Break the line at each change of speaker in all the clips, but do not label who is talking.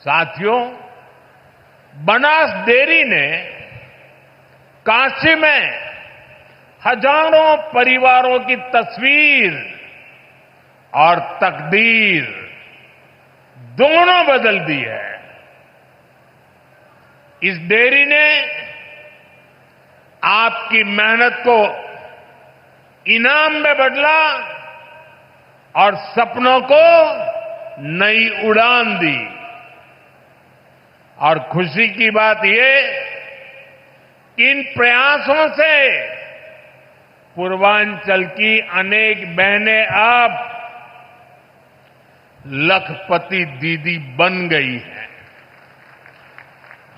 साथियों, बनास डेयरी ने काशी में हजारों परिवारों की तस्वीर और तकदीर दोनों बदल दी है। इस डेयरी ने आपकी मेहनत को इनाम में बदला और सपनों को नई उड़ान दी। और खुशी की बात यह कि इन प्रयासों से पूर्वांचल की अनेक बहनें अब लखपति दीदी बन गई हैं।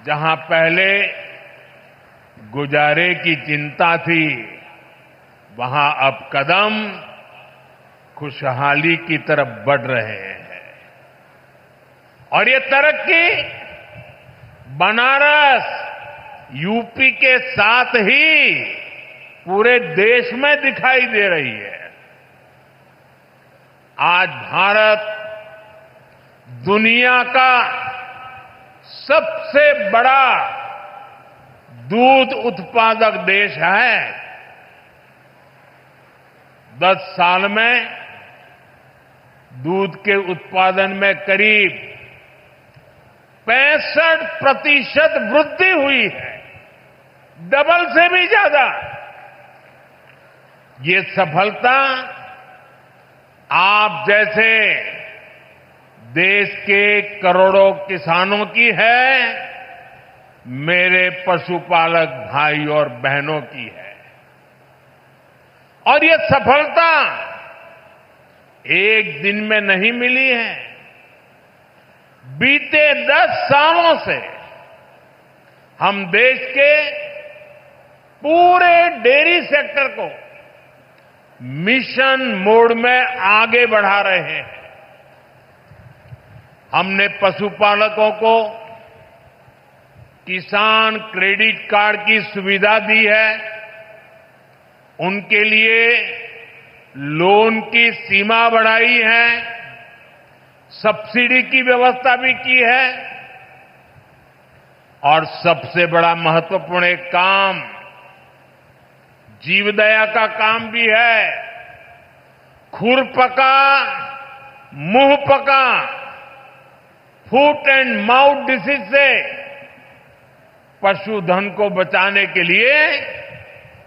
जहां पहले गुजारे की चिंता थी, वहां अब कदम खुशहाली की तरफ बढ़ रहे हैं। और ये तरक्की बनारस, यूपी के साथ ही पूरे देश में दिखाई दे रही है। आज भारत दुनिया का सबसे बड़ा दूध उत्पादक देश है। 10 साल में दूध के उत्पादन में करीब 65% वृद्धि हुई है, डबल से भी ज्यादा। ये सफलता आप जैसे देश के करोड़ों किसानों की है, मेरे पशुपालक भाई और बहनों की है। और ये सफलता एक दिन में नहीं मिली है। बीते 10 सालों से हम देश के पूरे डेयरी सेक्टर को मिशन मोड में आगे बढ़ा रहे हैं। हमने पशुपालकों को किसान क्रेडिट कार्ड की सुविधा दी है। उनके लिए लोन की सीमा बढ़ाई है, सब्सिडी की व्यवस्था भी की है। और सबसे बड़ा महत्वपूर्ण एक काम जीवदया का काम भी है। खुरपका मुंहपका फुट एंड माउथ डिसीज से पशुधन को बचाने के लिए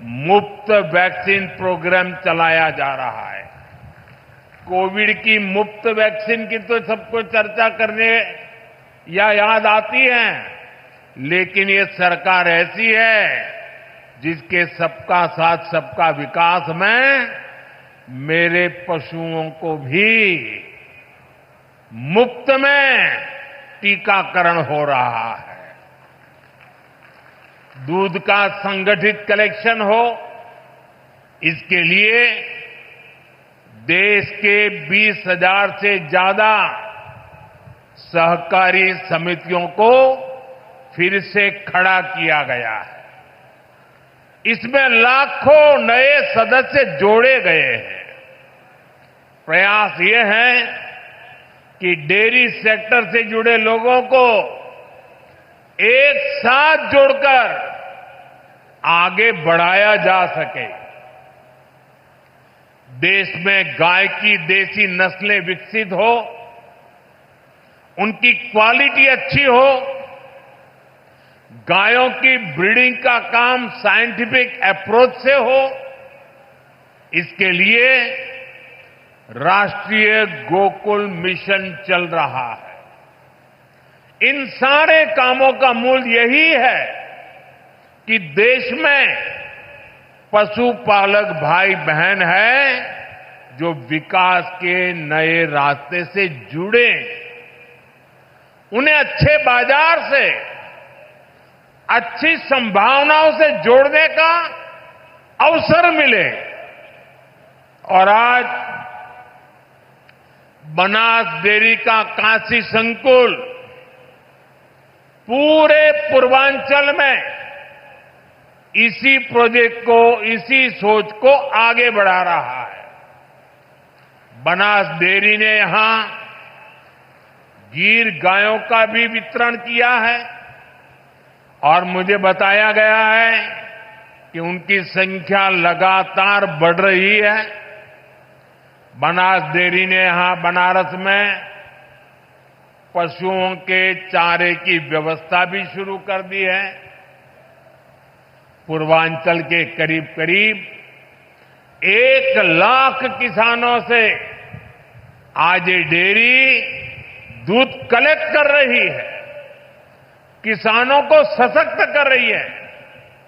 मुफ्त वैक्सीन प्रोग्राम चलाया जा रहा है। कोविड की मुफ्त वैक्सीन की तो सबको चर्चा करने या याद आती है, लेकिन ये सरकार ऐसी है जिसके सबका साथ सबका विकास में मेरे पशुओं को भी मुफ्त में टीकाकरण हो रहा है। दूध का संगठित कलेक्शन हो, इसके लिए देश के 20,000 से ज्यादा सहकारी समितियों को फिर से खड़ा किया गया है। इसमें लाखों नए सदस्य जोड़े गए हैं। प्रयास ये है कि डेयरी सेक्टर से जुड़े लोगों को एक साथ जोड़कर आगे बढ़ाया जा सके। देश में गाय की देसी नस्लें विकसित हो, उनकी क्वालिटी अच्छी हो, गायों की ब्रीडिंग का काम साइंटिफिक अप्रोच से हो, इसके लिए राष्ट्रीय गोकुल मिशन चल रहा है। इन सारे कामों का मूल यही है कि देश में पशुपालक भाई बहन है जो विकास के नए रास्ते से जुड़े, उन्हें अच्छे बाजार से, अच्छी संभावनाओं से जोड़ने का अवसर मिले। और आज बनास डेयरी का काशी संकुल पूरे पूर्वांचल में इसी प्रोजेक्ट को, इसी सोच को आगे बढ़ा रहा है। बनास डेयरी ने यहां गीर गायों का भी वितरण किया है और मुझे बताया गया है कि उनकी संख्या लगातार बढ़ रही है। बनास डेयरी ने यहां बनारस में पशुओं के चारे की व्यवस्था भी शुरू कर दी है। पूर्वांचल के करीब करीब 1 लाख किसानों से आज ये डेयरी दूध कलेक्ट कर रही है, किसानों को सशक्त कर रही है।